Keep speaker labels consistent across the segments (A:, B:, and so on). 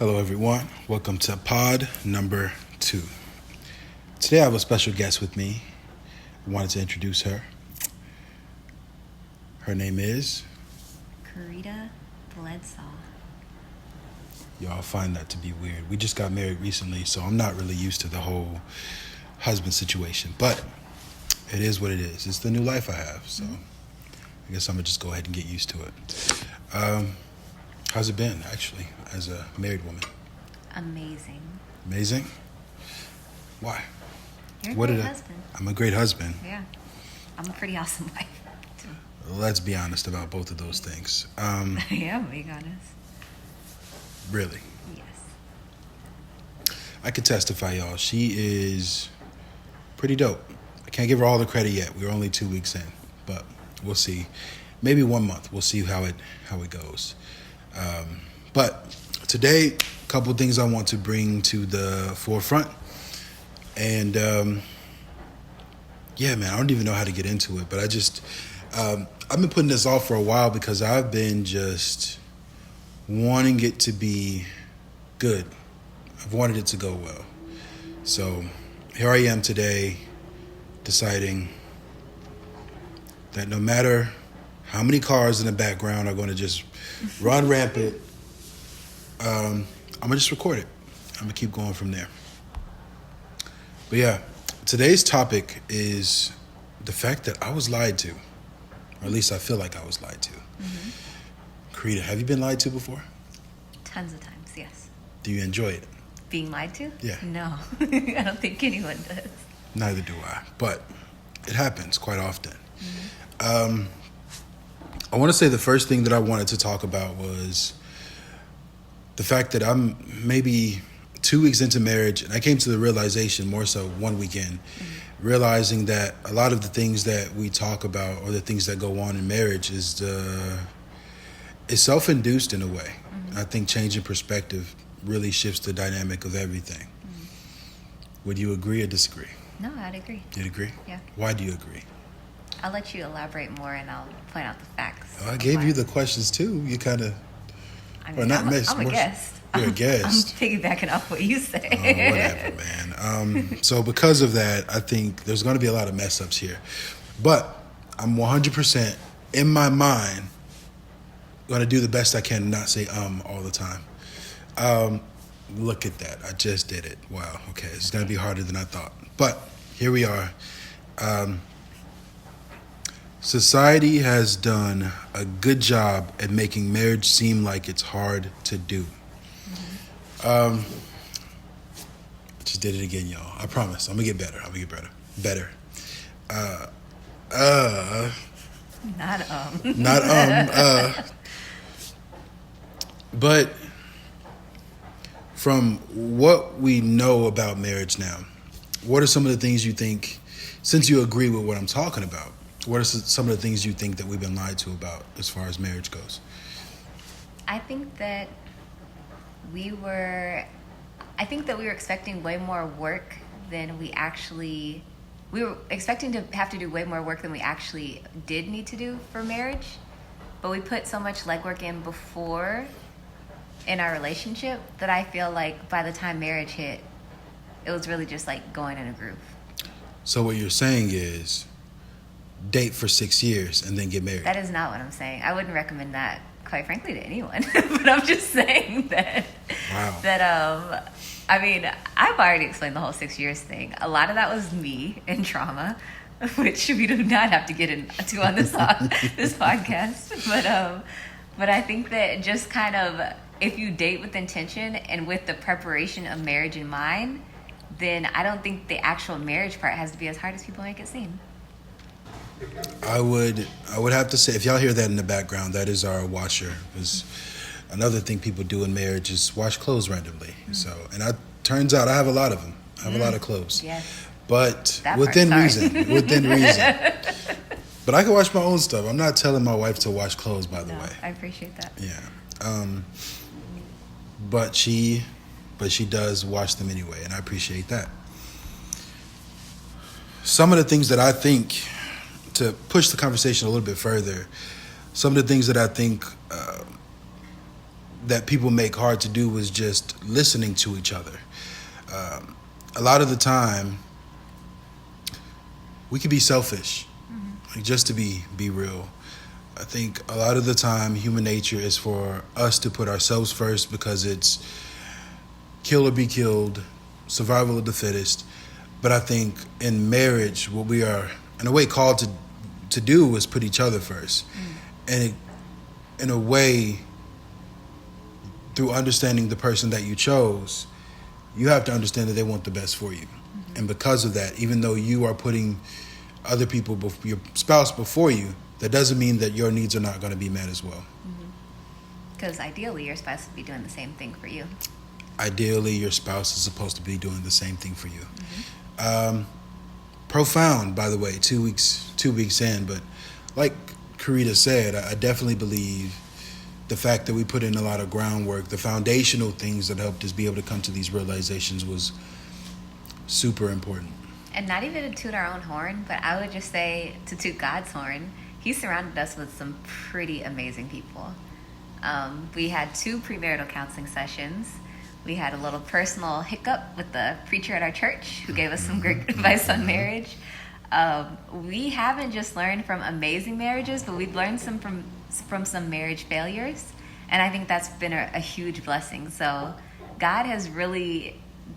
A: Hello, everyone. Welcome to pod number 2. Today I have a special guest with me. I wanted to introduce her. Her name is...
B: Karita Bledsaw.
A: Y'all find that to be weird. We just got married recently, so I'm not really used to the whole husband situation. But it is what it is. It's the new life I have, so I guess I'm going to just go ahead and get used to it. How's it been, actually, as a married woman?
B: Amazing.
A: Amazing? Why?
B: You're a great husband.
A: I'm a great husband.
B: Yeah. I'm a pretty awesome wife, too.
A: Let's be honest about both of those things.
B: Yeah, I'm being honest.
A: Really?
B: Yes.
A: I can testify, y'all. She is pretty dope. I can't give her all the credit yet. We're only 2 weeks in, but we'll see. Maybe 1 month. We'll see how it goes. But today, a couple of things I want to bring to the forefront. And yeah, man, I don't even know how to get into it. But I've been putting this off for a while because I've been just wanting it to be good. I've wanted it to go well. So here I am today deciding that no matter how many cars in the background are going to just run rampant, I'm going to just record it. I'm going to keep going from there. But yeah, today's topic is the fact that I was lied to. Or at least I feel like I was lied to. Mm-hmm. Karita, have you been lied to before?
B: Tons of times, yes.
A: Do you enjoy it?
B: Being lied to?
A: Yeah.
B: No. I don't think anyone does.
A: Neither do I. But it happens quite often.
B: Mm-hmm.
A: I want to say the first thing that I wanted to talk about was the fact that I'm maybe 2 weeks into marriage, and I came to the realization more so 1 weekend, realizing that a lot of the things that we talk about or the things that go on in marriage is self-induced in a way. Mm-hmm. I think changing perspective really shifts the dynamic of everything. Mm-hmm. Would you agree or disagree?
B: No, I'd agree.
A: You'd agree?
B: Yeah.
A: Why do you agree?
B: I'll let you elaborate more and I'll point out the facts.
A: I gave you the questions too. You kind of...
B: I'm a guest.
A: You're a guest.
B: I'm piggybacking off what you say.
A: Oh, whatever, man. So because of that, I think there's going to be a lot of mess ups here. But I'm 100% in my mind going to do the best I can and not say all the time. Look at that. I just did it. Wow. Okay. It's going to be harder than I thought. But here we are. Society has done a good job at making marriage seem like it's hard to do. Mm-hmm. Just did it again, y'all. I promise. I'm going to get better. Better.
B: Not
A: But from what we know about marriage now, what are some of the things you think, since you agree with what I'm talking about, what are some of the things you think that we've been lied to about as far as marriage goes?
B: I think that we were expecting way more work than we were expecting to have to do way more work than we actually did need to do for marriage. But we put so much legwork in before in our relationship that I feel like by the time marriage hit, it was really just like going in a groove.
A: So what you're saying is date for 6 years and then get married.
B: That is not what I'm saying. I wouldn't recommend that, quite frankly, to anyone. But I'm just saying that.
A: Wow.
B: That I mean, I've already explained the whole 6 years thing. A lot of that was me and trauma, which we do not have to get into on this this podcast. But I think that just kind of, if you date with intention and with the preparation of marriage in mind, then I don't think the actual marriage part has to be as hard as people make it seem.
A: I would have to say, if y'all hear that in the background, that is our washer. Because another thing people do in marriage is wash clothes randomly. Mm. So, and turns out I have a lot of them. I have a lot of clothes.
B: Yes.
A: But within reason. But I can wash my own stuff. I'm not telling my wife to wash clothes, by the way.
B: I appreciate that.
A: Yeah. But she does wash them anyway, and I appreciate that. Some of the things that I think, to push the conversation a little bit further, some of the things that I think that people make hard to do is just listening to each other. A lot of the time, we can be selfish, like just to be real. I think a lot of the time, human nature is for us to put ourselves first because it's kill or be killed, survival of the fittest. But I think in marriage, what we are, in a way, called to do is put each other first. And in a way, through understanding the person that you chose, you have to understand that they want the best for you. And because of that, even though you are putting other people, your spouse before you, that doesn't mean that your needs are not going to be met as well.
B: Because ideally, your spouse would be doing the same thing for you.
A: Ideally, your spouse is supposed to be doing the same thing for you. Profound, by the way, 2 weeks in. But like Karita said, I definitely believe the fact that we put in a lot of groundwork, the foundational things that helped us be able to come to these realizations was super important.
B: And not even to toot our own horn, but I would just say to toot God's horn, He surrounded us with some pretty amazing people. We had 2 premarital counseling sessions. We had a little personal hiccup with the preacher at our church who gave us some great advice on marriage. We haven't just learned from amazing marriages, but we've learned some from some marriage failures. And I think that's been a huge blessing. So God has really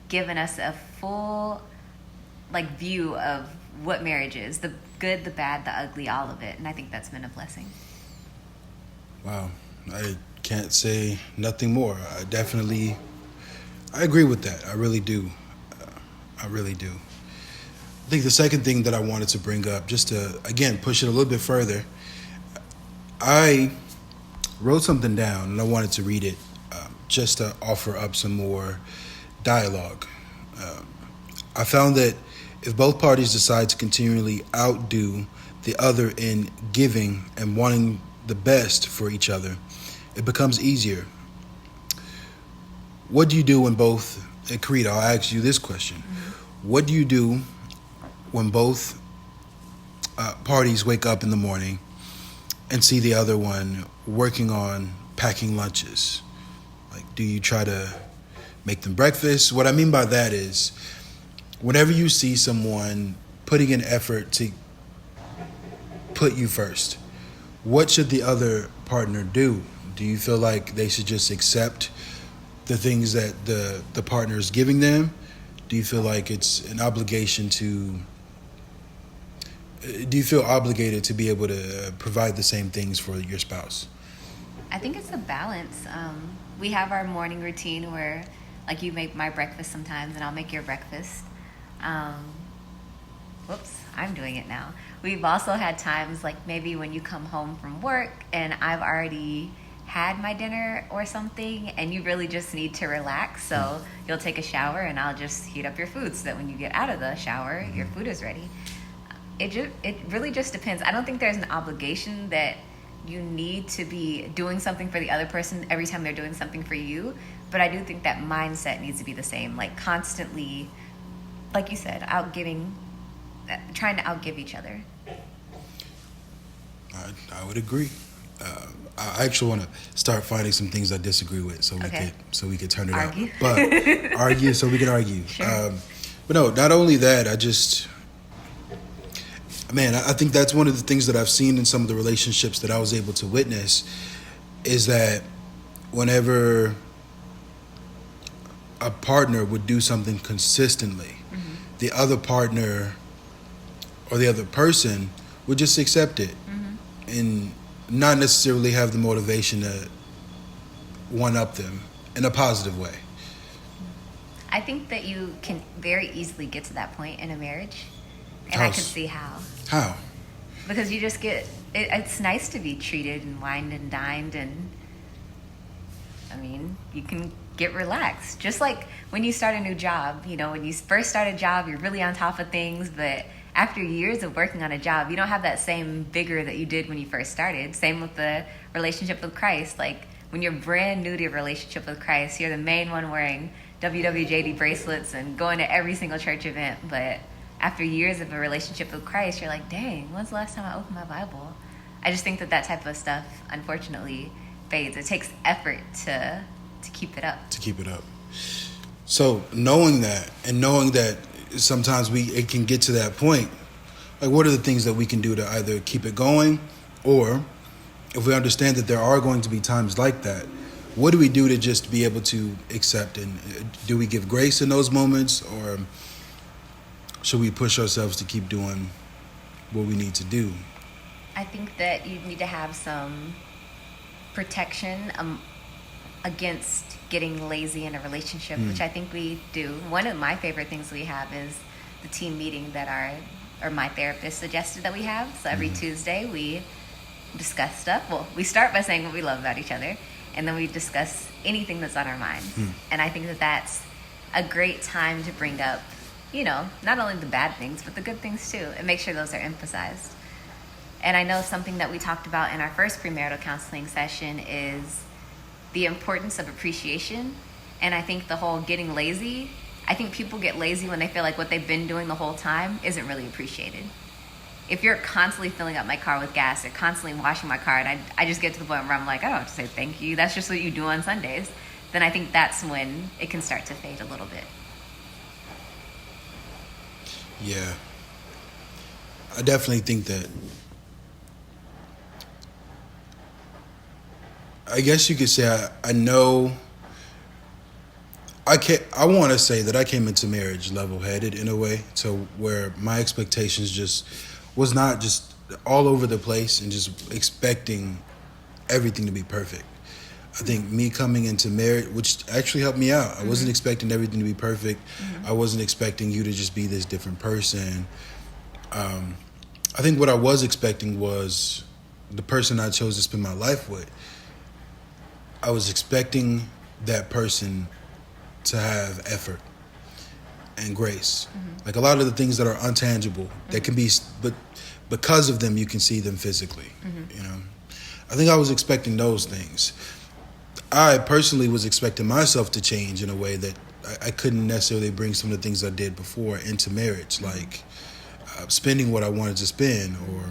B: given us a full view of what marriage is, the good, the bad, the ugly, all of it. And I think that's been a blessing.
A: Wow. I can't say nothing more. I agree with that. I really do. I think the second thing that I wanted to bring up, just to, again, push it a little bit further, I wrote something down and I wanted to read it just to offer up some more dialogue. I found that if both parties decide to continually outdo the other in giving and wanting the best for each other, it becomes easier. What do you do when both, and Karita, I'll ask you this question. What do you do when both parties wake up in the morning and see the other one working on packing lunches? Like, do you try to make them breakfast? What I mean by that is, whenever you see someone putting in effort to put you first, what should the other partner do? Do you feel like they should just accept the things that the partner is giving them? Do you feel like it's an obligation do you feel obligated to be able to provide the same things for your spouse?
B: I think it's a balance. We have our morning routine where, like, you make my breakfast sometimes and I'll make your breakfast. Whoops, I'm doing it now. We've also had times like maybe when you come home from work and I've already had my dinner or something and you really just need to relax. So you'll take a shower and I'll just heat up your food so that when you get out of the shower, your food is ready. It really just depends. I don't think there's an obligation that you need to be doing something for the other person every time they're doing something for you. But I do think that mindset needs to be the same, like constantly, like you said, trying to outgive each other.
A: I would agree. I actually want to start finding some things I disagree with, so we could turn it
B: argue.
A: up. But argue, so we can argue.
B: Sure.
A: But no, not only that. I think that's one of the things that I've seen in some of the relationships that I was able to witness, is that whenever a partner would do something consistently, the other partner or the other person would just accept it and not necessarily have the motivation to one-up them in a positive way.
B: I think that you can very easily get to that point in a marriage, and I can see how.
A: How?
B: Because you just get, it's nice to be treated and wined and dined, and you can get relaxed. Just like when you start a new job, when you first start a job, you're really on top of things, but after years of working on a job, you don't have that same vigor that you did when you first started. Same with the relationship with Christ. Like, when you're brand new to your relationship with Christ, you're the main one wearing WWJD bracelets and going to every single church event. But after years of a relationship with Christ, you're like, dang, when's the last time I opened my Bible? I just think that type of stuff, unfortunately, fades. It takes effort to keep it up.
A: To keep it up. So knowing that, and knowing that sometimes it can get to that point, like what are the things that we can do to either keep it going, or if we understand that there are going to be times like that, what do we do to just be able to accept, and do we give grace in those moments, or should we push ourselves to keep doing what we need to do?
B: I think that you need to have some protection against getting lazy in a relationship, which I think we do. One of my favorite things we have is the team meeting that my therapist suggested that we have. So every Tuesday we discuss stuff. Well, we start by saying what we love about each other, and then we discuss anything that's on our minds. And I think that that's a great time to bring up, not only the bad things, but the good things too, and make sure those are emphasized. And I know something that we talked about in our first premarital counseling session is the importance of appreciation. And I think the whole getting lazy, I think people get lazy when they feel like what they've been doing the whole time isn't really appreciated. If you're constantly filling up my car with gas or constantly washing my car, and I just get to the point where I'm like, I don't have to say thank you, that's just what you do on Sundays, then I think that's when it can start to fade a little bit.
A: Yeah. I definitely think that, I guess you could say I know, I want to say that I came into marriage level-headed in a way, to where my expectations just was not just all over the place and just expecting everything to be perfect. I think me coming into marriage, which actually helped me out, I wasn't expecting everything to be perfect. I wasn't expecting you to just be this different person. I think what I was expecting was the person I chose to spend my life with. I was expecting that person to have effort and grace. Like a lot of the things that are untangible, that can be, but because of them, you can see them physically. I think I was expecting those things. I personally was expecting myself to change in a way that I couldn't necessarily bring some of the things I did before into marriage, like spending what I wanted to spend, or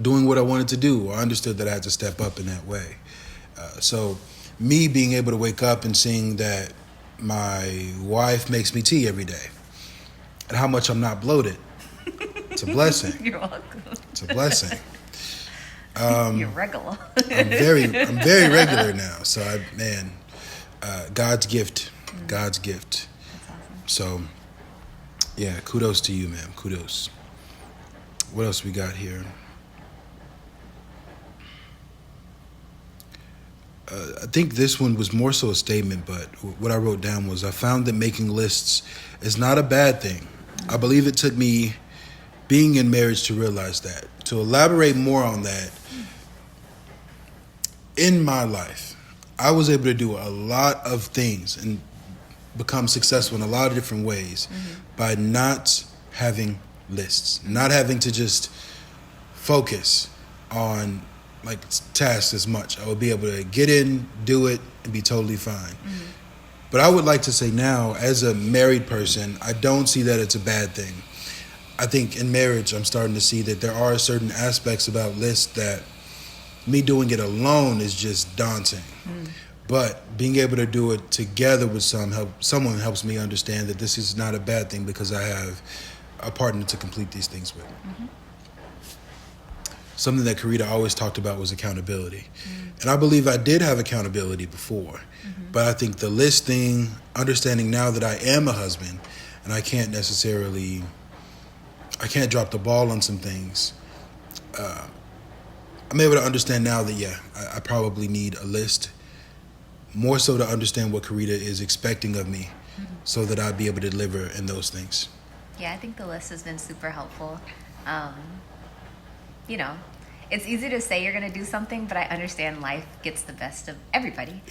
A: doing what I wanted to do. I understood that I had to step up in that way. So me being able to wake up and seeing that my wife makes me tea every day, and how much I'm not bloated, it's a blessing.
B: You're welcome.
A: It's a blessing.
B: You're regular.
A: I'm very regular now. So God's gift. God's gift.
B: That's awesome.
A: So yeah, kudos to you, ma'am. Kudos. What else we got here? I think this one was more so a statement, but what I wrote down was, I found that making lists is not a bad thing. I believe it took me being in marriage to realize that. To elaborate more on that, in my life, I was able to do a lot of things and become successful in a lot of different ways by not having lists, not having to just focus on like tasks as much. I would be able to get in, do it, and be totally fine. But I would like to say now, as a married person, I don't see that it's a bad thing. I think in marriage, I'm starting to see that there are certain aspects about lists that me doing it alone is just daunting. But being able to do it together with someone helps me understand that this is not a bad thing, because I have a partner to complete these things with. Something that Karita always talked about was accountability. And I believe I did have accountability before. But I think the list thing, understanding now that I am a husband and I can't drop the ball on some things, I'm able to understand now that, I probably need a list, more so to understand what Karita is expecting of me, so that I'd be able to deliver in those things.
B: Yeah, I think the list has been super helpful. It's easy to say you're going to do something, but I understand life gets the best of everybody.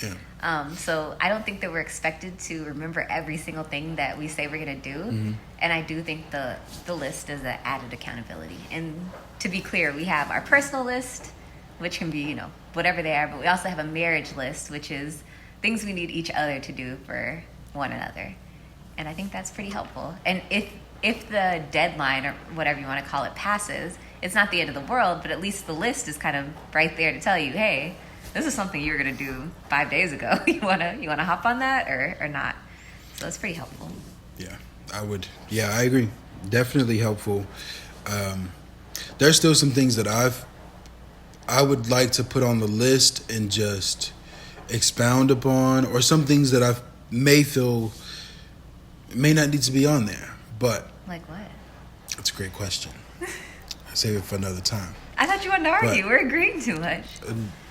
B: So I don't think that we're expected to remember every single thing that we say we're going to do. And I do think the list is an added accountability. And to be clear, we have our personal list, which can be, whatever they are, but we also have a marriage list, which is things we need each other to do for one another. And I think that's pretty helpful. And if the deadline, or whatever you want to call it, passes, it's not the end of the world, but at least the list is kind of right there to tell you, hey, this is something you were gonna do 5 days ago. You wanna hop on that or not? So it's pretty helpful.
A: Yeah, I would. Yeah, I agree. Definitely helpful. There's still some things that I would like to put on the list and just expound upon, or some things that I may feel may not need to be on there. But
B: Like what?
A: that's a great question. I'll save it for another time.
B: I thought you wanted to argue.
A: But-
B: We're agreeing too much.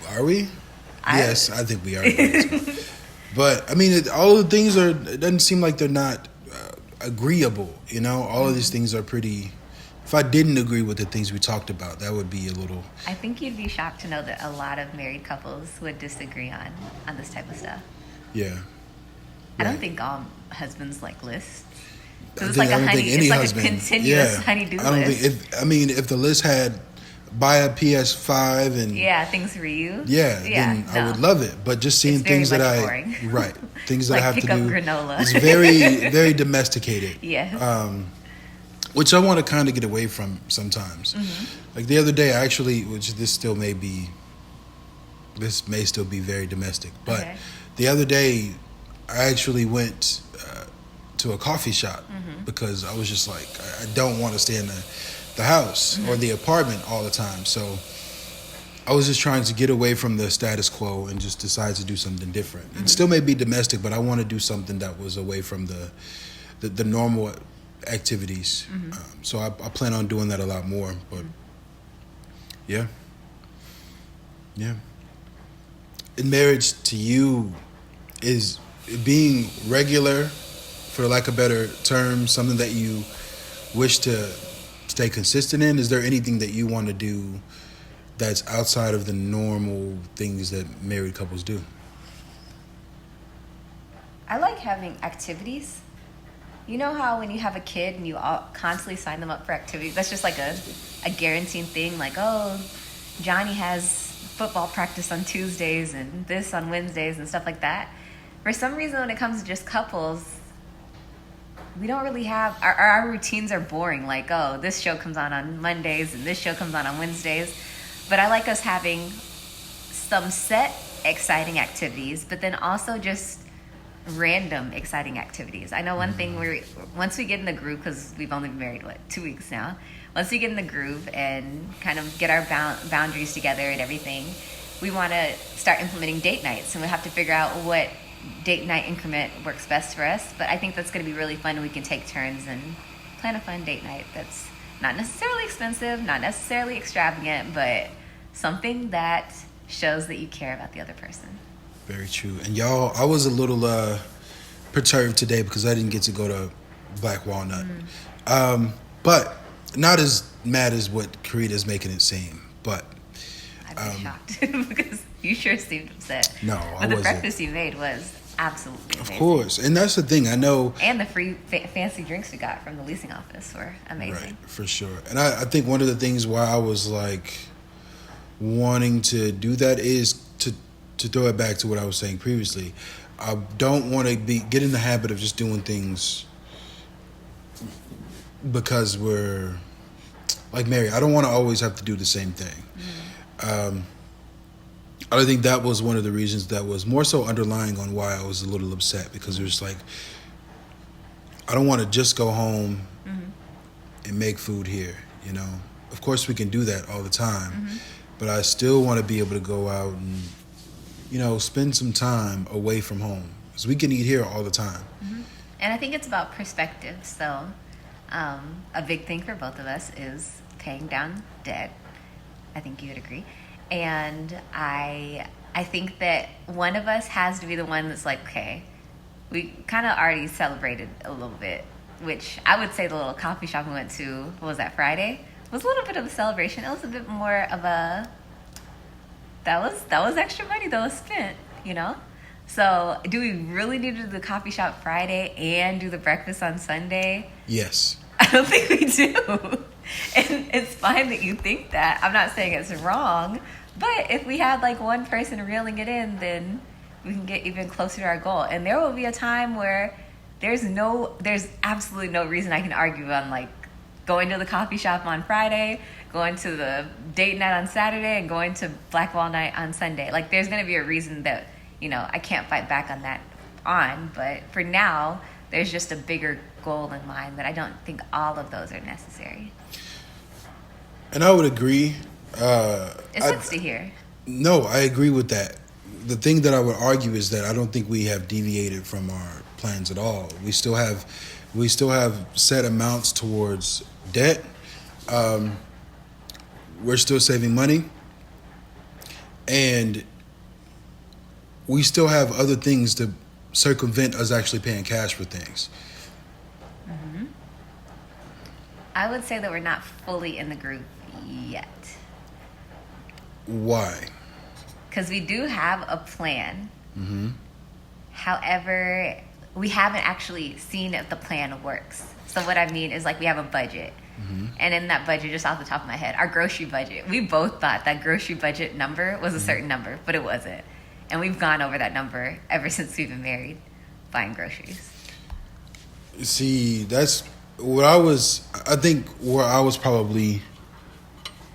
A: Are we? Yes, I think we are. But I mean, all of the things are. It doesn't seem like they're not agreeable. You know, all of these things are pretty. If I didn't agree with the things we talked about, that would be a little.
B: I think you'd be shocked to know that a lot of married couples would disagree on this type of stuff.
A: Yeah.
B: I don't
A: Right.
B: think all husbands like lists.
A: I
B: So it's
A: think-
B: like
A: I don't think any
B: it's like
A: husband.
B: a continuous
A: Yeah.
B: honey-do
A: I don't
B: list.
A: think if the list had buy a PS5 and
B: Yeah, things for you.
A: then I would love it. But just seeing
B: It's very
A: things that
B: much
A: I
B: boring.
A: right things that
B: Like
A: I have
B: pick
A: to
B: up
A: do.
B: granola.
A: It's very very domesticated.
B: Yes.
A: Which I want to kind of get away from sometimes. Like the other day, I actually, this may still be very domestic, but
B: Okay.
A: the other day, I actually went to a coffee shop because I was just like, I don't want to stay in the house or the apartment all the time. So I was just trying to get away from the status quo and just decide to do something different. It still may be domestic, but I want to do something that was away from the normal activities. So I plan on doing that a lot more. But yeah. In marriage to you, is being regular, for lack of better term, something that you wish to stay consistent in? Is there anything that you want to do that's outside of the normal things that married couples do?
B: I like having activities. You know how when you have a kid and you constantly sign them up for activities, that's just like a guaranteed thing. Like, oh, Johnny has football practice on Tuesdays and this on Wednesdays and stuff like that. For some reason, when it comes to just couples, we don't really have, our routines are boring. Like, oh, this show comes on Mondays and this show comes on Wednesdays. But I like us having some set exciting activities, but then also just random exciting activities. I know one thing, once we get in the groove, because we've only been married 2 weeks now, once we get in the groove and kind of get our boundaries together and everything, we want to start implementing date nights, and we have to figure out what date night increment works best for us. But I think that's going to be really fun, and we can take turns and plan a fun date night that's not necessarily expensive, not necessarily extravagant, but something that shows that you care about the other person.
A: Very true. And y'all, I was a little perturbed today because I didn't get to go to Black Walnut. But not as mad as what Karita's making it seem. But
B: I'd be shocked because you sure seemed upset.
A: No,
B: but
A: I
B: the
A: wasn't.
B: breakfast you made was absolutely amazing.
A: Of course. And that's the thing. I know.
B: And the free fancy drinks we got from the leasing office were amazing.
A: Right, for sure. And I think one of the things why I was like wanting to do that is to throw it back to what I was saying previously. I don't want to get in the habit of just doing things because we're like married. I don't want to always have to do the same thing. I think that was one of the reasons that was more so underlying on why I was a little upset, because it was like, I don't want to just go home and make food here, you know. Of course we can do that all the time, but I still want to be able to go out and, you know, spend some time away from home, because we can eat here all the time.
B: And I think it's about perspective. So a big thing for both of us is paying down debt. I think you would agree. And I think that one of us has to be the one that's like, okay, we kind of already celebrated a little bit, which I would say the little coffee shop we went to, what was that, Friday? Was a little bit of a celebration. It was a bit more of a, that was extra money that was spent, you know? So do we really need to do the coffee shop Friday and do the breakfast on Sunday?
A: Yes.
B: I don't think we do. And it's fine that you think that. I'm not saying it's wrong. But if we had like one person reeling it in, then we can get even closer to our goal. And there will be a time where there's absolutely no reason I can argue on like going to the coffee shop on Friday, going to the date night on Saturday, and going to Black Wall Night on Sunday. Like, there's going to be a reason that, I can't fight back on that but for now, there's just a bigger goal in mind that I don't think all of those are necessary.
A: And I would agree.
B: It sucks to hear.
A: No, I agree with that. The thing that I would argue is that I don't think we have deviated from our plans at all. We still have set amounts towards debt. We're still saving money, and we still have other things to circumvent us actually paying cash for things.
B: Mm-hmm. I would say that we're not fully in the group yet.
A: Why?
B: Because we do have a plan.
A: Mm-hmm.
B: However, we haven't actually seen if the plan works. So what I mean is, like, we have a budget. Mm-hmm. And in that budget, just off the top of my head, our grocery budget, we both thought that grocery budget number was a certain number, but it wasn't. And we've gone over that number ever since we've been married, buying groceries.
A: See, that's what I think where I was probably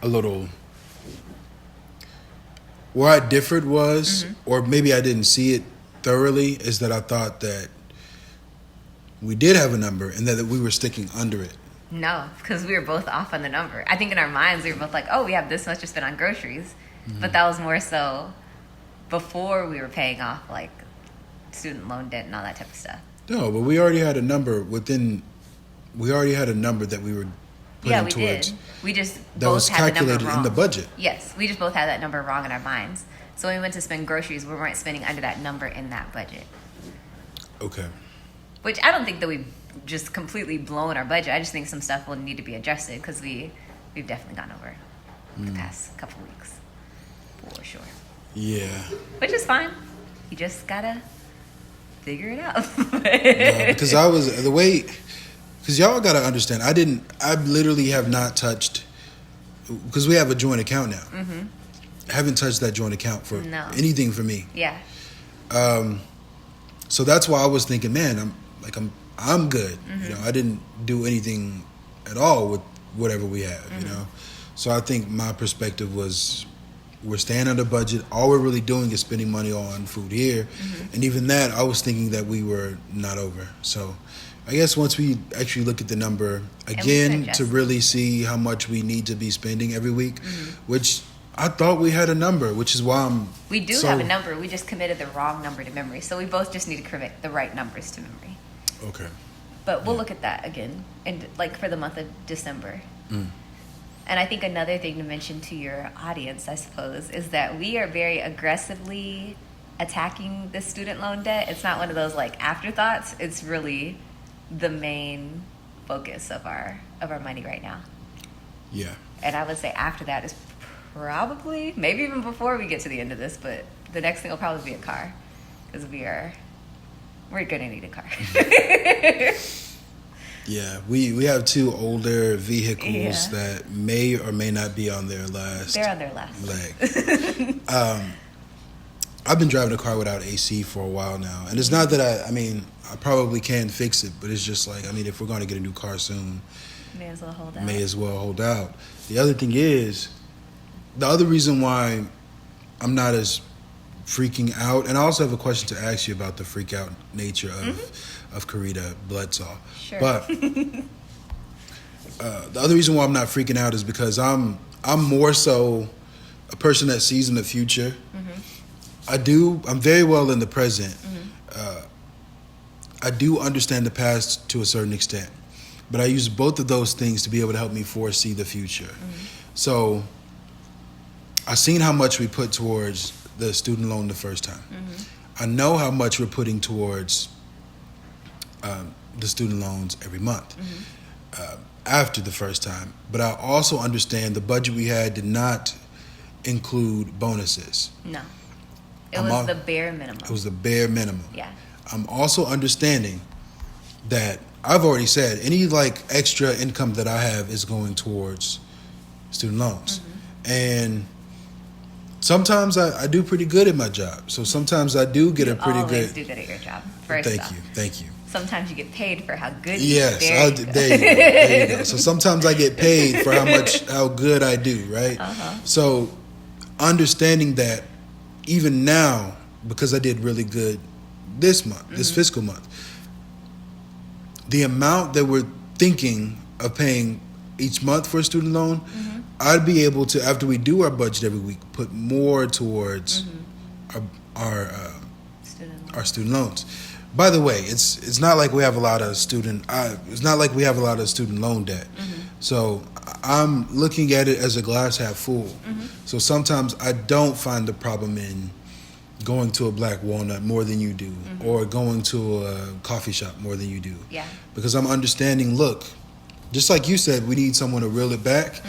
A: a little, where I differed was, or maybe I didn't see it thoroughly, is that I thought that we did have a number and that we were sticking under it.
B: No, because we were both off on the number. I think in our minds, we were both like, oh, we have this much to spend on groceries. Mm-hmm. But that was more so before we were paying off, like, student loan debt and all that type of stuff.
A: No, but we already had a number that we were putting towards.
B: Yeah, we did. We just
A: that
B: both
A: was
B: had the number
A: calculated
B: wrong.
A: in the budget.
B: Yes, we just both had that number wrong in our minds. So when we went to spend groceries, we weren't spending under that number in that budget.
A: Okay.
B: Which I don't think that we've just completely blown our budget. I just think some stuff will need to be adjusted because we've definitely gone over the past couple weeks, for sure.
A: Yeah.
B: Which is fine. You just gotta figure it out.
A: No, because because y'all gotta understand, I literally have not touched, because we have a joint account now. Mm-hmm. I haven't touched that joint account for anything for me.
B: Yeah.
A: So that's why I was thinking, man, I'm good. Mm-hmm. I didn't do anything at all with whatever we have, So I think my perspective was, we're staying under budget. All we're really doing is spending money on food here. Mm-hmm. And even that, I was thinking that we were not over. So I guess once we actually look at the number again to really see how much we need to be spending every week, which I thought we had a number, which is why
B: we do have a number. We just committed the wrong number to memory. So we both just need to commit the right numbers to memory.
A: Okay.
B: But we'll look at that again, and like for the month of December. And I think another thing to mention to your audience, I suppose, is that we are very aggressively attacking the student loan debt. It's not one of those like afterthoughts. It's really the main focus of our money right now. Yeah. And I would say after that is probably, maybe even before we get to the end of this, but the next thing will probably be a car, because we're gonna need a car.
A: Yeah, we have two older vehicles that may or may not be on their last.
B: They're on their last
A: leg. I've been driving a car without AC for a while now, and it's not that I probably can fix it, but it's just like, if we're going to get a new car soon,
B: may as well hold out.
A: The other thing is, the other reason why I'm not as freaking out, and I also have a question to ask you about the freak out nature of Karita Bledsoe.
B: Sure.
A: But the other reason why I'm not freaking out is because I'm more so a person that sees in the future. I'm very well in the present. I do understand the past to a certain extent, but I use both of those things to be able to help me foresee the future. So I've seen how much we put towards the student loan the first time. I know how much we're putting towards the student loans every month after the first time. But I also understand the budget we had did not include bonuses.
B: No. It was the bare minimum.
A: It was the bare minimum.
B: Yeah.
A: I'm also understanding that I've already said any extra income that I have is going towards student loans. And sometimes I do pretty good at my job. So sometimes I do get a pretty good.
B: You always do good at your job.
A: Thank you.
B: sometimes you get paid for how good
A: Yes,
B: you
A: there
B: do.
A: you go. There you go. So sometimes I get paid for how good I do, right? So understanding that even now, because I did really good this month, this fiscal month, the amount that we're thinking of paying each month for a student loan, I'd be able to, after we do our budget every week, put more towards our student loans. By the way, it's not like we have a lot of student loan debt. So I'm looking at it as a glass half full. So sometimes I don't find the problem in going to a Black Walnut more than you do, or going to a coffee shop more than you do.
B: Yeah.
A: Because I'm understanding, look, just like you said, we need someone to reel it back.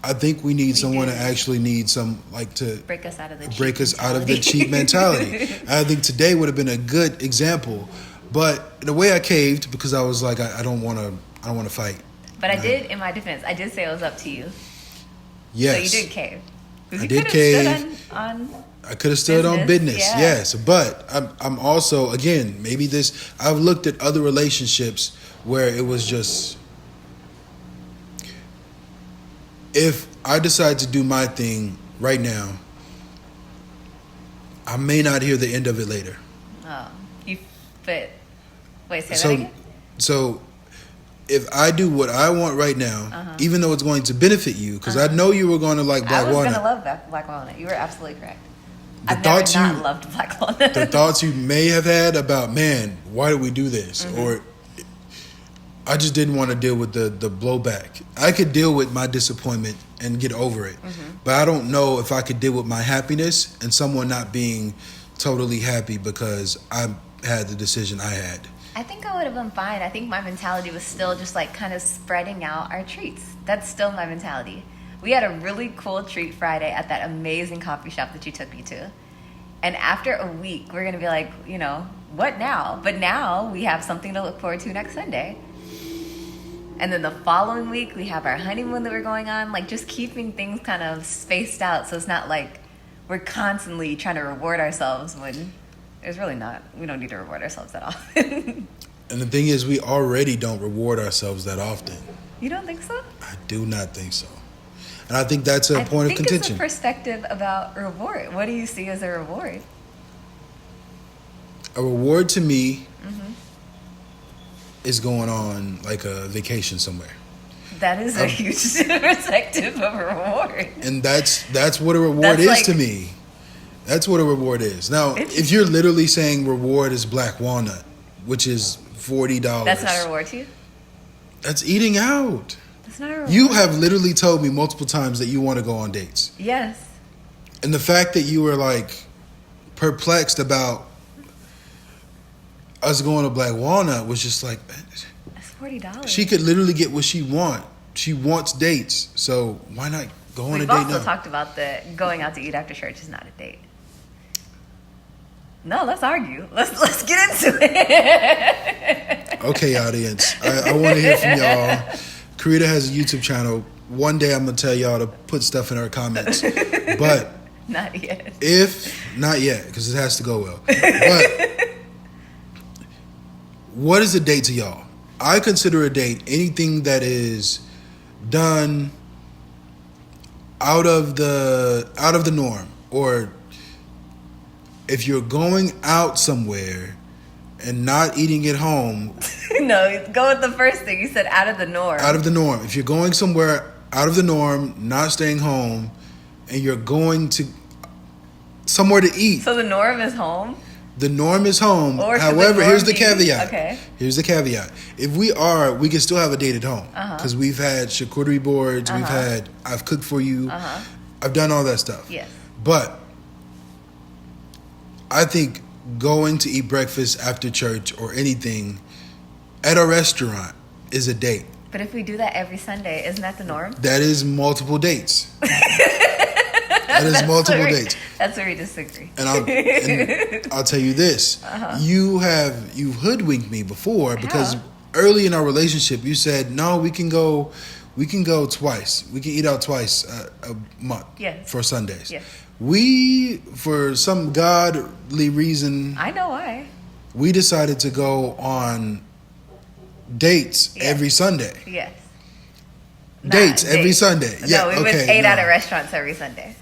A: I think we need someone to actually need some, like, to
B: break us out of
A: the cheap mentality. I think today would have been a good example, but the way I caved, because I was like, I don't want to fight.
B: But I did, in my defense, I did say it was up to you.
A: Yes.
B: So you did cave.
A: I did cave.
B: On
A: I could have stood on business,
B: yeah.
A: yes. But I'm also, again, I've looked at other relationships where it was just, if I decide to do my thing right now, I may not hear the end of it later.
B: Oh, wait, say that
A: So,
B: again?
A: so if I do what I want right now, even though it's going to benefit you, because I know you were going to like Black
B: I was
A: Walnut.
B: going to love Black Walnut. You were absolutely correct.
A: The
B: I've never
A: thoughts
B: not
A: you-
B: loved Black Walnut.
A: The thoughts you may have had about, man, why did we do this? Or I just didn't want to deal with the blowback. I could deal with my disappointment and get over it. But I don't know if I could deal with my happiness and someone not being totally happy because I had the decision I had.
B: I think I would have been fine. I think my mentality was still just like kind of spreading out our treats. That's still my mentality. We had a really cool treat Friday at that amazing coffee shop that you took me to. And after a week, we're going to be like, what now? But now we have something to look forward to next Sunday. And then the following week, we have our honeymoon that we're going on. Like, just keeping things kind of spaced out so it's not like we're constantly trying to reward ourselves when it's really not. We don't need to reward ourselves that often.
A: And the thing is, we already don't reward ourselves that often.
B: You don't think so?
A: I do not think so. And I think that's a point of contention.
B: I think it's a perspective about reward. What do you see as a reward?
A: A reward to me is going on like a vacation somewhere.
B: That is a huge perspective of a reward.
A: And that's what a reward is to me. That's what a reward is. Now, if you're literally saying reward is Black Walnut, which is $40.
B: That's not a reward to you?
A: That's eating out.
B: That's not a reward.
A: You have literally told me multiple times that you want to go on dates.
B: Yes.
A: And the fact that you were like perplexed about us going to Black Walnut was just like,
B: That's $40.
A: she could literally get what she wants. She wants dates. So why not go on a
B: We've
A: date
B: also
A: now?
B: talked about that going out to eat after church is not a date. No, let's argue. Let's get into it.
A: Okay, audience. I want to hear from y'all. Karita has a YouTube channel. One day I'm going to tell y'all to put stuff in our comments. But
B: Not yet.
A: not yet, because it has to go well. But what is a date to y'all? I consider a date anything that is done out of the norm, or if you're going out somewhere and not eating at home.
B: No, go with the first thing. You said out of the norm.
A: Out of the norm. If you're going somewhere out of the norm, not staying home, and you're going to somewhere to eat.
B: So the norm is home?
A: The norm is home.
B: Or should
A: However,
B: the
A: here's
B: norm
A: the
B: be-
A: caveat.
B: okay.
A: Here's the caveat. If we can still have a date at home. Because we've had charcuterie boards. I've cooked for you. I've done all that stuff.
B: Yes.
A: But I think going to eat breakfast after church or anything at a restaurant is a date.
B: But if we do that every Sunday, isn't that the norm?
A: That is multiple dates. That is multiple dates.
B: That's where we disagree.
A: And I'll tell you this: you've hoodwinked me before, because early in our relationship you said, no, we can go twice. We can eat out twice a month.
B: Yes.
A: For Sundays.
B: Yes.
A: We, for some godly reason,
B: I know why.
A: we decided to go on dates
B: Yes.
A: every Sunday.
B: Yes.
A: Dates
B: Not
A: every
B: dates.
A: Sunday. Yeah,
B: No, we
A: okay.
B: ate out
A: no.
B: at restaurants every Sunday.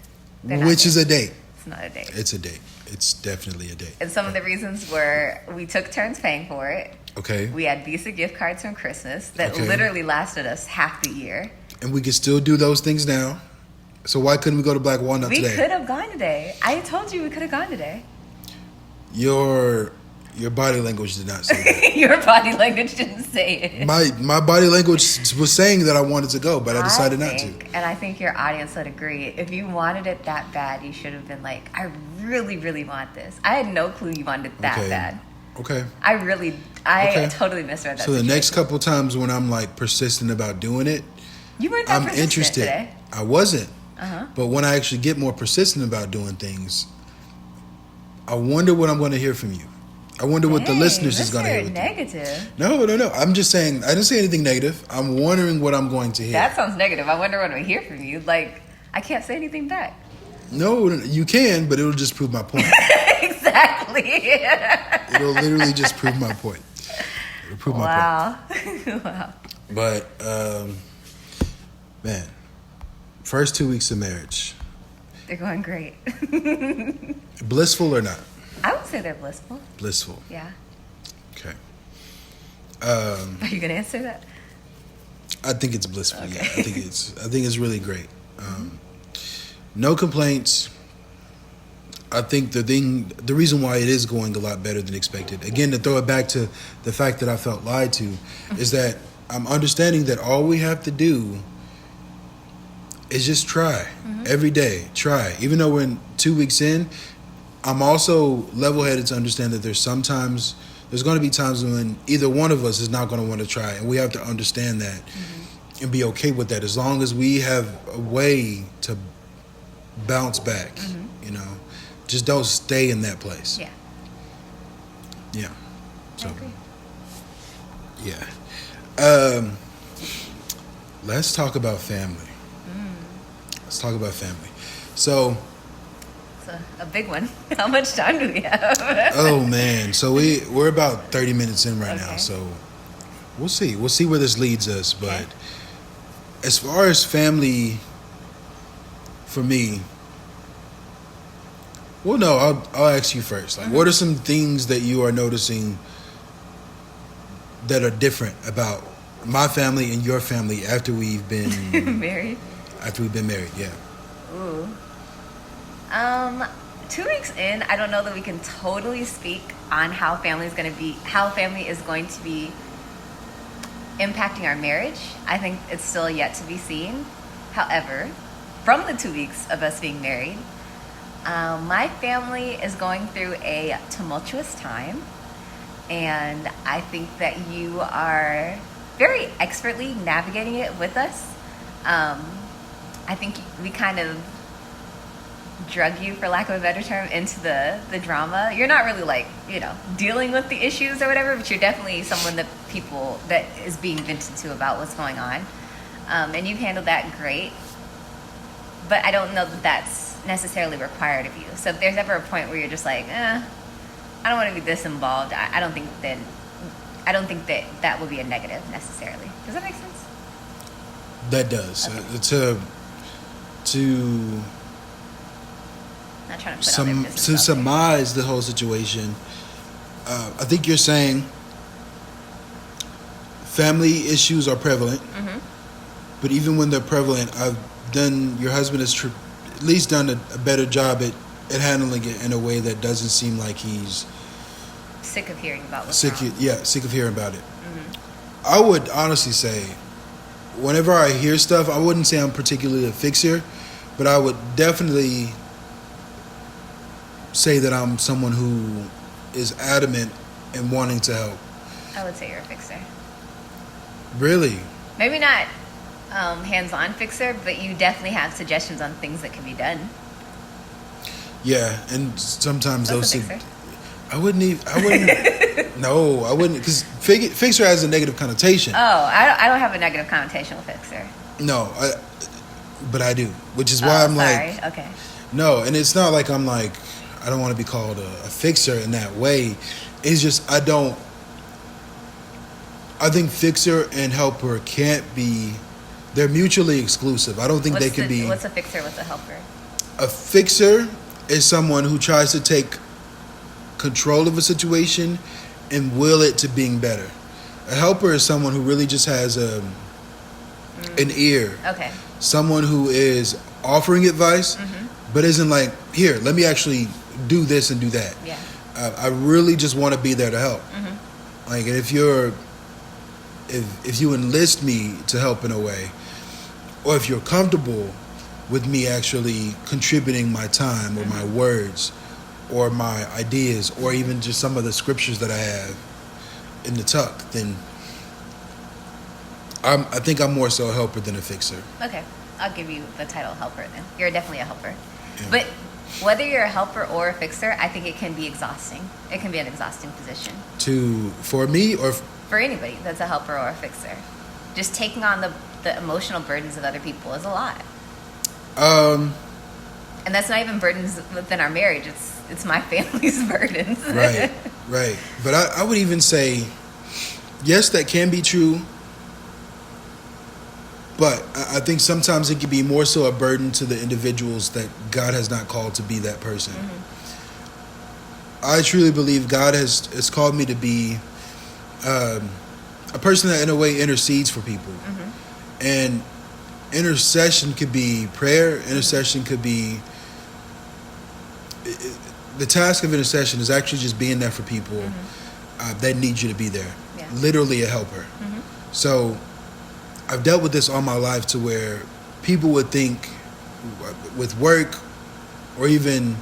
B: They're not
A: Which is
B: dates.
A: a date.
B: It's not a date.
A: It's a date. It's definitely a date.
B: And some of the reasons were we took turns paying for it.
A: Okay.
B: We had Visa gift cards from Christmas that
A: Okay.
B: literally lasted us half the year.
A: And we can still do those things now. So why couldn't we go to Black Walnut
B: We
A: today?
B: could have gone today. I told you we could have gone today.
A: Your body language did not say that.
B: Your body language didn't say it.
A: My body language was saying that I wanted to go, but I decided not to.
B: And I think your audience would agree. If you wanted it that bad, you should have been like, I really, really want this. I had no clue you wanted it that
A: Okay.
B: bad.
A: Okay.
B: I
A: Okay.
B: totally misread that.
A: So the
B: situation.
A: next couple times when I'm like persistent about doing it,
B: You weren't that
A: I'm
B: persistent
A: interested.
B: today.
A: I wasn't.
B: Uh-huh.
A: But when I actually get more persistent about doing things, I wonder what I'm going to hear from you. I wonder what the
B: Dang,
A: listeners is going to hear.
B: Mr.
A: With you.
B: Negative.
A: No. I'm just saying. I didn't say anything negative. I'm wondering what I'm going to hear.
B: That sounds negative. I wonder when we hear from you. Like, I can't say anything back.
A: No, you can, but it'll just prove my point.
B: Exactly.
A: It'll literally just prove my point. It'll prove my point.
B: Wow.
A: But man, first 2 weeks of marriage,
B: They're going great.
A: blissful or not?
B: I would say they're blissful.
A: Blissful.
B: Yeah.
A: Okay.
B: Are you going to answer that?
A: I think it's blissful.
B: Okay.
A: Yeah, I think it's really great. No complaints. I think the reason why it is going a lot better than expected, again, to throw it back to the fact that I felt lied to, is that I'm understanding that all we have to do is just try every day. Try, even though we're 2 weeks in. I'm also level-headed to understand that there's going to be times when either one of us is not going to want to try, and we have to understand that and be okay with that. As long as we have a way to bounce back, just don't stay in that place.
B: Yeah.
A: Yeah.
B: I
A: So
B: agree.
A: yeah. Let's talk about family. Let's talk about family. So.
B: It's a big one. How much time do we have?
A: Oh man, so we're about 30 minutes in right now,
B: Okay.
A: so we'll see where this leads us. But
B: Okay.
A: as far as family, for me, well, no, I'll ask you first. Like, what are some things that you are noticing that are different about my family and your family after we've been
B: Married.
A: married? Yeah.
B: Ooh. 2 weeks in, I don't know that we can totally speak on how family is going to be impacting our marriage. I think it's still yet to be seen. However, from the 2 weeks of us being married, my family is going through a tumultuous time, and I think that you are very expertly navigating it with us. I think we kind of drug you, for lack of a better term, into the drama. You're not really dealing with the issues or whatever, but you're definitely someone that is being vented to about what's going on. And you've handled that great. But I don't know that that's necessarily required of you. So if there's ever a point where you're just like, I don't want to be this involved, I don't think that would be a negative necessarily. Does that make sense?
A: That does.
B: Okay.
A: To
B: Not trying to put all their business
A: to
B: out there.
A: surmise the whole situation, I think you're saying family issues are prevalent, but even when they're prevalent, your husband has at least done a better job at handling it in a way that doesn't seem like he's
B: Sick of hearing about what's
A: sick.
B: wrong.
A: Sick of hearing about it. I would honestly say, whenever I hear stuff, I wouldn't say I'm particularly a fixer, but I would definitely say that I'm someone who is adamant in wanting to help.
B: I would say you're a fixer.
A: Really?
B: Maybe not hands-on fixer, but you definitely have suggestions on things that can be done.
A: Yeah, and sometimes
B: That's
A: those
B: a fixer.
A: I wouldn't. No, I wouldn't, because fixer has a negative connotation.
B: Oh, I don't have a negative connotation with fixer.
A: No, but I do, which is why I'm
B: sorry.
A: like,
B: Okay.
A: no, and it's not like I'm like, I don't want to be called a fixer in that way. It's just I think fixer and helper can't be. They're mutually exclusive. I don't think they can be.
B: What's a fixer? What's a helper?
A: A fixer is someone who tries to take control of a situation and will it to being better. A helper is someone who really just has an ear.
B: Okay.
A: Someone who is offering advice, but isn't like, here, let me actually do this and do that.
B: Yeah.
A: I really just want to be there to help. Like, and if you enlist me to help in a way, or if you're comfortable with me actually contributing my time or my words or my ideas or even just some of the scriptures that I have in the tuck, then I think I'm more so a helper than a fixer.
B: Okay. I'll give you the title helper then. You're definitely a helper.
A: Yeah.
B: But whether you're a helper or a fixer, I think it can be exhausting. It can be an exhausting position.
A: For me or
B: For anybody that's a helper or a fixer. Just taking on the emotional burdens of other people is a lot. And that's not even burdens within our marriage. It's my family's burdens.
A: right. But I would even say, yes, that can be true. But I think sometimes it can be more so a burden to the individuals that God has not called to be that person. I truly believe God has called me to be a person that in a way intercedes for people. And intercession could be prayer. Intercession could be... The task of intercession is actually just being there for people that need you to be there.
B: Yeah.
A: Literally a helper. So I've dealt with this all my life to where people would think with work or even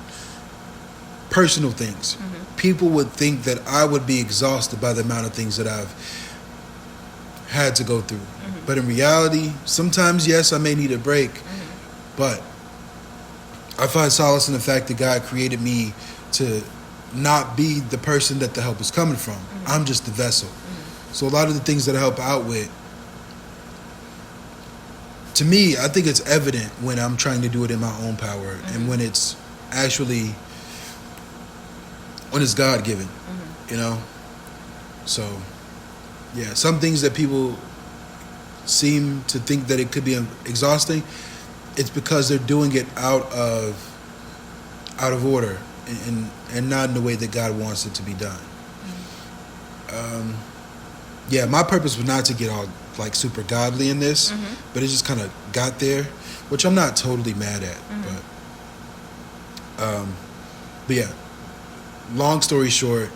A: personal things, people would think that I would be exhausted by the amount of things that I've had to go through. But in reality, sometimes, yes, I may need a break, but I find solace in the fact that God created me to not be the person that the help is coming from. I'm just the vessel. So a lot of the things that I help out with, to me, I think it's evident when I'm trying to do it in my own power and when it's actually, when it's God-given, you know? So, yeah, some things that people seem to think that it could be exhausting, it's because they're doing it out of order and not in the way that God wants it to be done. Yeah, my purpose was not to get all like super godly in this, but it just kind of got there, which I'm not totally mad at. But yeah, long story short,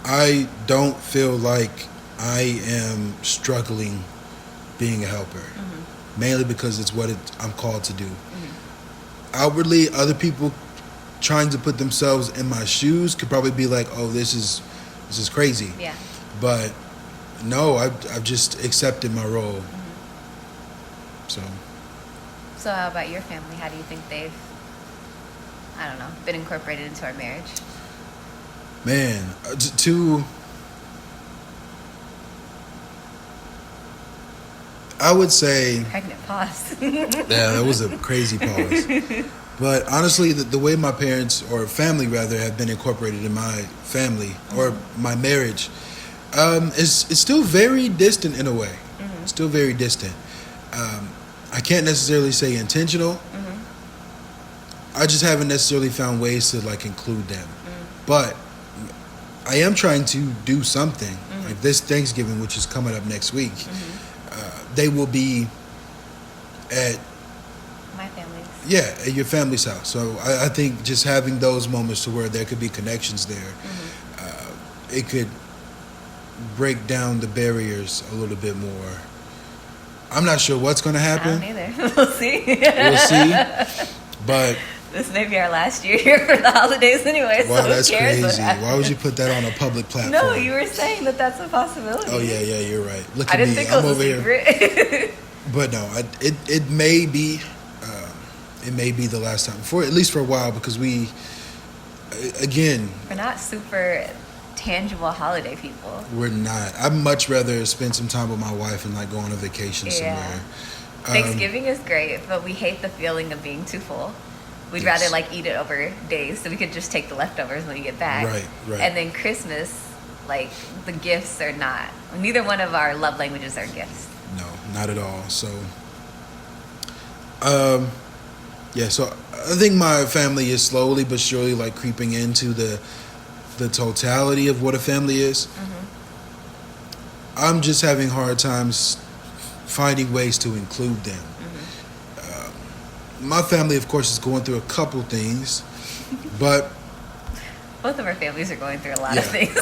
A: I don't feel like I am struggling being a helper, mainly because it's what I'm called to do. Outwardly, other people trying to put themselves in my shoes could probably be like, "Oh, this is crazy."
B: Yeah.
A: But no, I've just accepted my role. So
B: how about your family? How do you think they've, I don't know, been incorporated into our marriage?
A: Man, I would say...
B: Pregnant pause.
A: Yeah, that was a crazy pause. But honestly, the way my parents, or family rather, have been incorporated in my family, or my marriage, is still very distant in a way. Still very distant. I can't necessarily say intentional. I just haven't necessarily found ways to like include them. But I am trying to do something. Like this Thanksgiving, which is coming up next week, they will be at
B: my family's.
A: Yeah, at your family's house. So I think just having those moments to where there could be connections there, it could break down the barriers a little bit more. I'm not sure what's going to happen.
B: I don't either. We'll see.
A: We'll see. But
B: this may be our last year here for the holidays anyway.
A: Wow,
B: so
A: that's
B: who cares
A: crazy. Why would you put that on a public platform?
B: No, you were saying that that's a possibility.
A: Oh yeah, you're right. Look
B: I
A: at
B: didn't
A: me.
B: think
A: I'm
B: it was
A: over
B: a
A: here.
B: secret.
A: But no, it may be the last time, for at least for a while, because we're
B: not super tangible holiday people.
A: We're not. I'd much rather spend some time with my wife and like go on a vacation somewhere.
B: Thanksgiving is great, but we hate the feeling of being too full. We'd
A: Yes.
B: rather like eat it over days so we could just take the leftovers when we get back.
A: Right.
B: And then Christmas, like the gifts are not, neither one of our love languages are gifts.
A: No, not at all. So, yeah. So I think my family is slowly but surely like creeping into the totality of what a family is. I'm just having hard times finding ways to include them. My family, of course, is going through a couple things, but
B: Both of our families are going through a lot of things.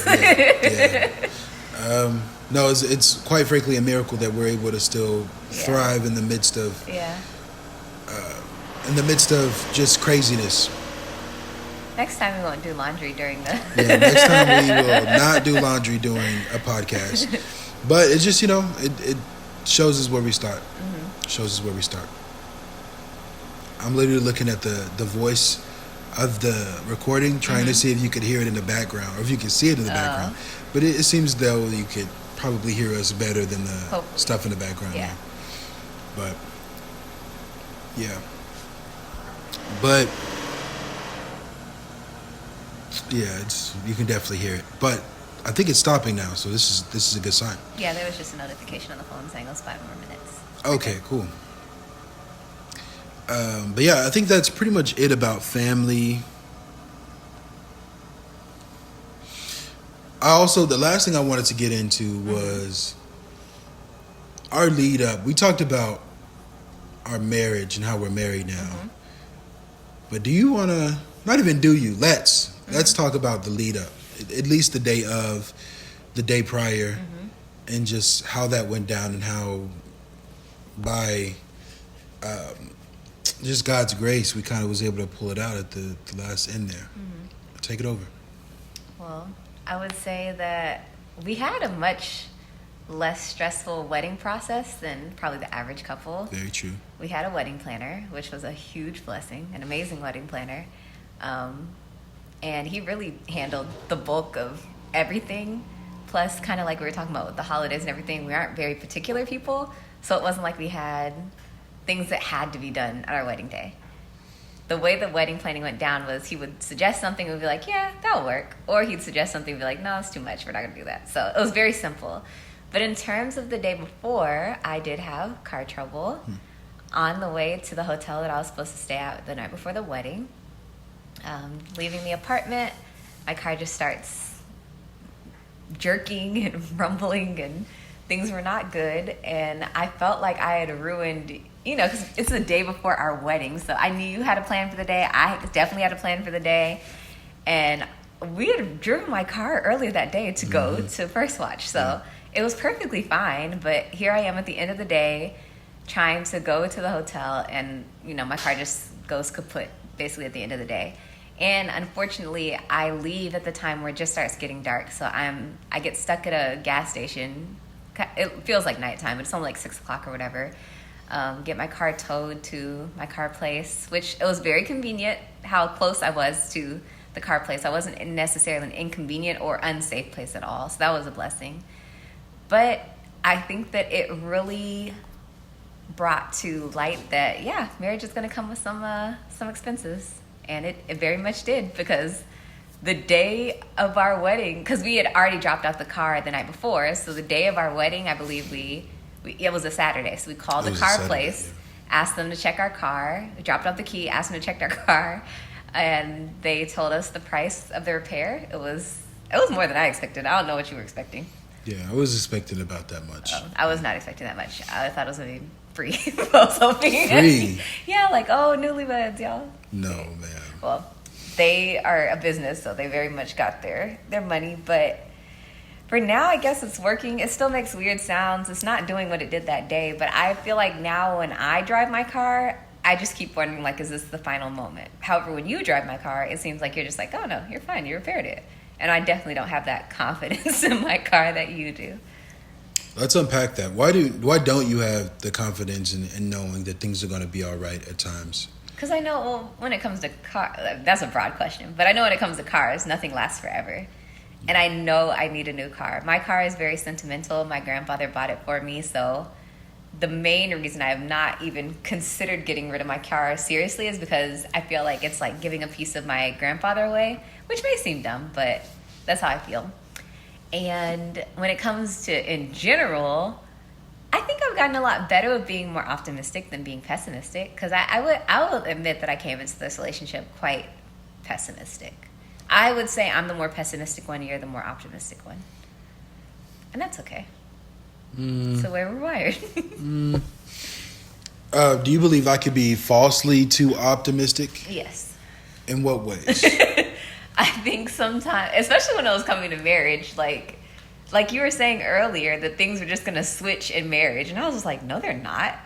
A: No, it's quite frankly a miracle that we're able to still thrive in the midst of just craziness.
B: Next time we won't do laundry during the.
A: Next time we will not do laundry during a podcast, but it's just it shows us where we start. Shows us where we start. I'm literally looking at the voice of the recording, trying to see if you could hear it in the background or if you could see it in the background. But it seems though you could probably hear us better than the stuff in the background.
B: Yeah.
A: But yeah. But yeah, you can definitely hear it. But I think it's stopping now, so this is a good sign.
B: Yeah, there was just a notification on the phone saying it was 5 more minutes.
A: Okay, cool. But yeah, I think that's pretty much it about family. The last thing I wanted to get into was our lead up. We talked about our marriage and how we're married now. But do you want to, not even do you, let's talk about the lead up, at least the day prior, and just how that went down and how by just God's grace, we kind of was able to pull it out at the last end there. Take it over.
B: Well, I would say that we had a much less stressful wedding process than probably the average couple.
A: Very true.
B: We had a wedding planner, which was a huge blessing, an amazing wedding planner. And he really handled the bulk of everything. Plus, kind of like we were talking about with the holidays and everything, we aren't very particular people. So it wasn't like we had things that had to be done at our wedding day. The way the wedding planning went down was he would suggest something and we'd be like, yeah, that'll work. Or he'd suggest something and be like, no, it's too much. We're not going to do that. So it was very simple. But in terms of the day before, I did have car trouble on the way to the hotel that I was supposed to stay at the night before the wedding. Leaving the apartment, my car just starts jerking and rumbling and things were not good. And I felt like I had ruined, because it's the day before our wedding. So I knew you had a plan for the day. I definitely had a plan for the day. And we had driven my car earlier that day to go to First Watch. So it was perfectly fine. But here I am at the end of the day trying to go to the hotel. And, my car just goes kaput basically at the end of the day. And unfortunately, I leave at the time where it just starts getting dark. So I get stuck at a gas station. It feels like nighttime, but it's only like 6 o'clock or whatever. Get my car towed to my car place, which it was very convenient how close I was to the car place. I wasn't in necessarily an inconvenient or unsafe place at all. So that was a blessing. But I think that it really brought to light that, marriage is going to come with some expenses. And it very much did, because the day of our wedding, because we had already dropped off the car the night before, so the day of our wedding, I believe it was a Saturday, so we called the car place, asked them to check our car, dropped off the key, asked them to check our car, and they told us the price of the repair. It was more than I expected. I don't know what you were expecting.
A: Yeah, I was expecting about that much.
B: I was not expecting that much. I thought it was going to be free. I was hoping.
A: Free?
B: Yeah, like, newlyweds, y'all.
A: No, man.
B: Well, they are a business, so they very much got their money. But for now, I guess it's working. It still makes weird sounds. It's not doing what it did that day. But I feel like now when I drive my car, I just keep wondering, like, is this the final moment? However, when you drive my car, it seems like you're just like, oh, no, you're fine. You repaired it. And I definitely don't have that confidence in my car that you do.
A: Let's unpack that. Why don't you have the confidence in knowing that things are going to be all right at times?
B: Because I know, when it comes to car, that's a broad question, but I know when it comes to cars, nothing lasts forever. And I know I need a new car. My car is very sentimental. My grandfather bought it for me, so the main reason I have not even considered getting rid of my car seriously is because I feel like it's like giving a piece of my grandfather away, which may seem dumb, but that's how I feel. And when it comes to in general, I think I've gotten a lot better with being more optimistic than being pessimistic, because I will admit that I came into this relationship quite pessimistic. I would say I'm the more pessimistic one, you're the more optimistic one. And that's okay. It's the way we're wired.
A: Do you believe I could be falsely too optimistic?
B: Yes.
A: In what ways?
B: I think sometimes, especially when I was coming to marriage, like you were saying earlier, that things were just going to switch in marriage. And I was just like, no, they're not.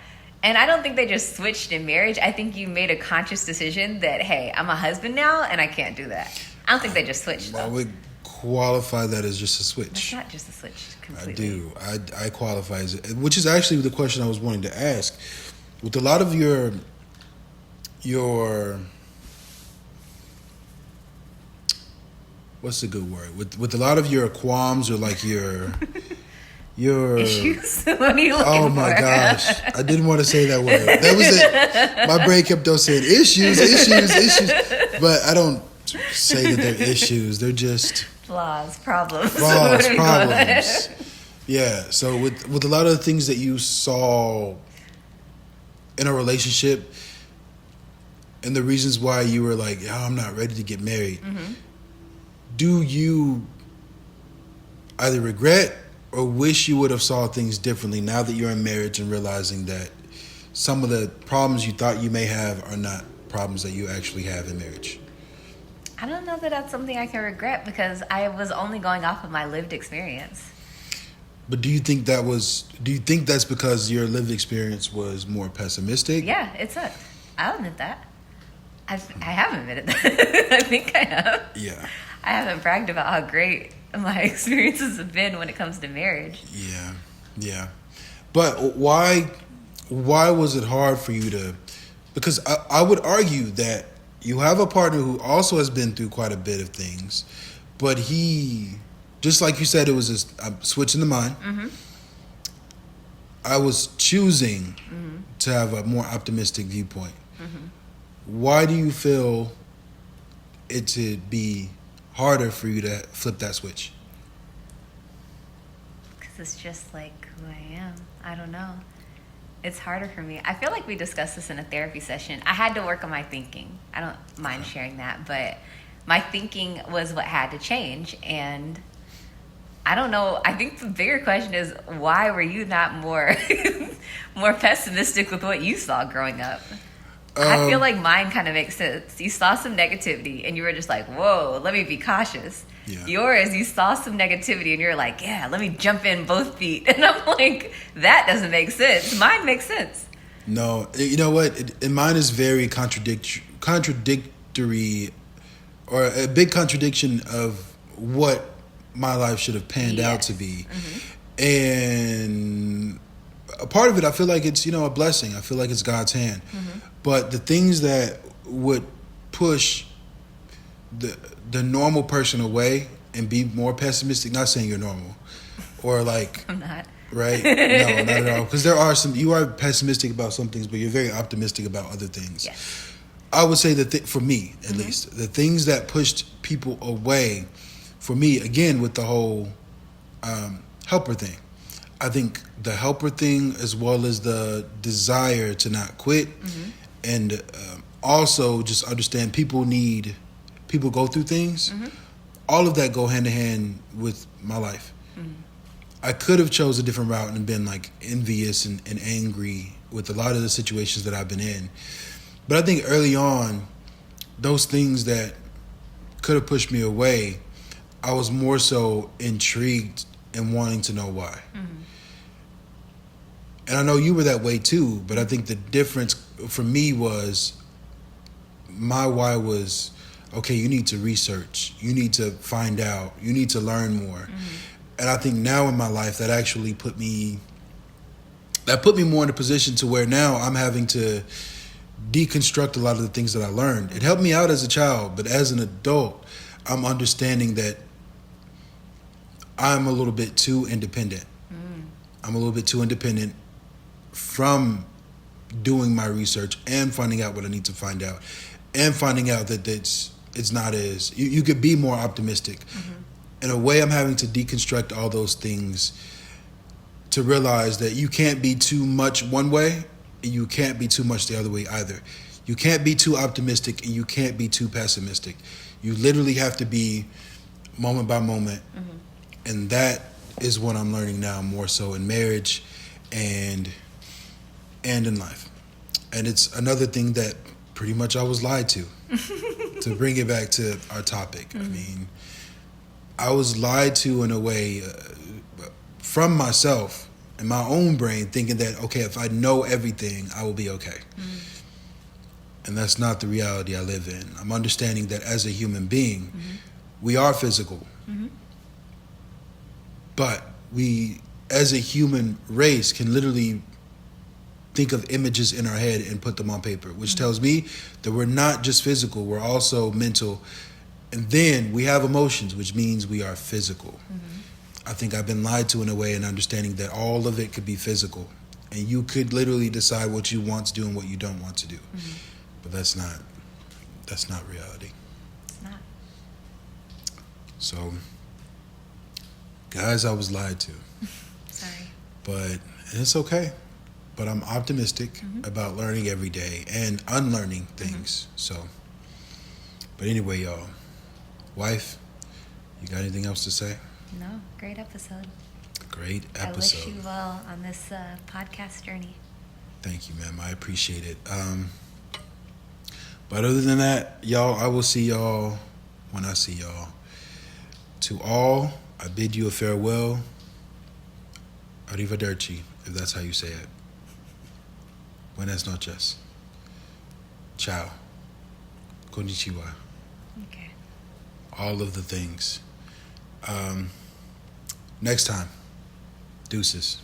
B: And I don't think they just switched in marriage. I think you made a conscious decision that, hey, I'm a husband now and I can't do that. I don't think they just switched.
A: I would qualify that as just a switch.
B: It's not just a switch completely.
A: I do. I qualify as it, which is actually the question I was wanting to ask. With a lot of your what's the good word? With a lot of your qualms or like your
B: issues. What are you looking for?
A: Oh my gosh. I didn't want to say that word. That was it. My brain kept on saying issues. But I don't say that they're issues. They're just
B: flaws, problems.
A: Problems. Yeah. So with a lot of the things that you saw in a relationship and the reasons why you were like, oh, I'm not ready to get married. Mm-hmm. Do you either regret or wish you would have saw things differently now that you're in marriage and realizing that some of the problems you thought you may have are not problems that you actually have in marriage?
B: I don't know that that's something I can regret because I was only going off of my lived experience.
A: But do you think that's because your lived experience was more pessimistic?
B: Yeah, it sucked. I'll admit that. I have admitted that. I think I have.
A: Yeah.
B: I haven't bragged about how great my experiences have been when it comes to marriage.
A: Yeah. But why was it hard for you to... Because I would argue that you have a partner who also has been through quite a bit of things, but he... Just like you said, it was a switch in the mind. Mm-hmm. I was choosing to have a more optimistic viewpoint. Mm-hmm. Why do you feel it to be harder for you to flip that switch?
B: Because it's just like who I am. I don't know. It's harder for me. I feel like we discussed this in a therapy session. I had to work on my thinking. I don't mind sharing that, but my thinking was what had to change. And I don't know. I think the bigger question is, why were you not more more pessimistic with what you saw growing up? I feel like mine kind of makes sense. You saw some negativity and you were just like, whoa, let me be cautious. Yeah. Yours, you saw some negativity and you're like, yeah, let me jump in both feet. And I'm like, that doesn't make sense. Mine makes sense.
A: No, you know what? Mine is very contradictory, or a big contradiction of what my life should have panned out to be. Mm-hmm. And a part of it, I feel like it's, a blessing. I feel like it's God's hand. Mm-hmm. But the things that would push the normal person away and be more pessimistic, not saying you're normal, or like...
B: I'm not.
A: Right? No, not at all. Because you are pessimistic about some things, but you're very optimistic about other things.
B: Yes.
A: I would say that for me, at least, the things that pushed people away, for me, again, with the whole helper thing, I think the helper thing, as well as the desire to not quit, and also just understand people go through things, all of that go hand in hand with my life. I could have chose a different route and been like envious and angry with a lot of the situations that I've been in. But I think early on, those things that could have pushed me away, I was more so intrigued and wanting to know why. And I know you were that way too, but I think the difference for me was my why was, okay, you need to research, you need to find out, you need to learn more. And I think now in my life that actually put me more in a position to where now I'm having to deconstruct a lot of the things that I learned. It helped me out as a child, but as an adult, I'm understanding that I'm a little bit too independent. I'm a little bit too independent from doing my research and finding out what I need to find out, and finding out that it's not as you could be more optimistic. In a way, I'm having to deconstruct all those things to realize that you can't be too much one way and you can't be too much the other way either. You can't be too optimistic and you can't be too pessimistic. You literally have to be moment by moment. And that is what I'm learning now, more so in marriage and in life. And it's another thing that pretty much I was lied to. To bring it back to our topic, I mean, I was lied to in a way from myself in my own brain, thinking that, okay, if I know everything, I will be okay. And that's not the reality I live in. I'm understanding that as a human being, we are physical. But we, as a human race, can literally think of images in our head and put them on paper, which tells me that we're not just physical, we're also mental. And then we have emotions, which means we are physical. I think I've been lied to in a way, and understanding that all of it could be physical. And you could literally decide what you want to do and what you don't want to do. But that's not reality.
B: It's not.
A: So, guys, I was lied to.
B: Sorry.
A: But it's okay. But I'm optimistic about learning every day and unlearning things. So, but anyway, y'all, wife, you got anything else to say?
B: No, great episode.
A: Great
B: I
A: episode.
B: wish you well on this podcast journey.
A: Thank you, ma'am. I appreciate it. But other than that, y'all, I will see y'all when I see y'all. To all, I bid you a farewell. Arrivederci, if that's how you say it. Buenas noches. Ciao. Konnichiwa.
B: Okay.
A: All of the things. Next time, deuces.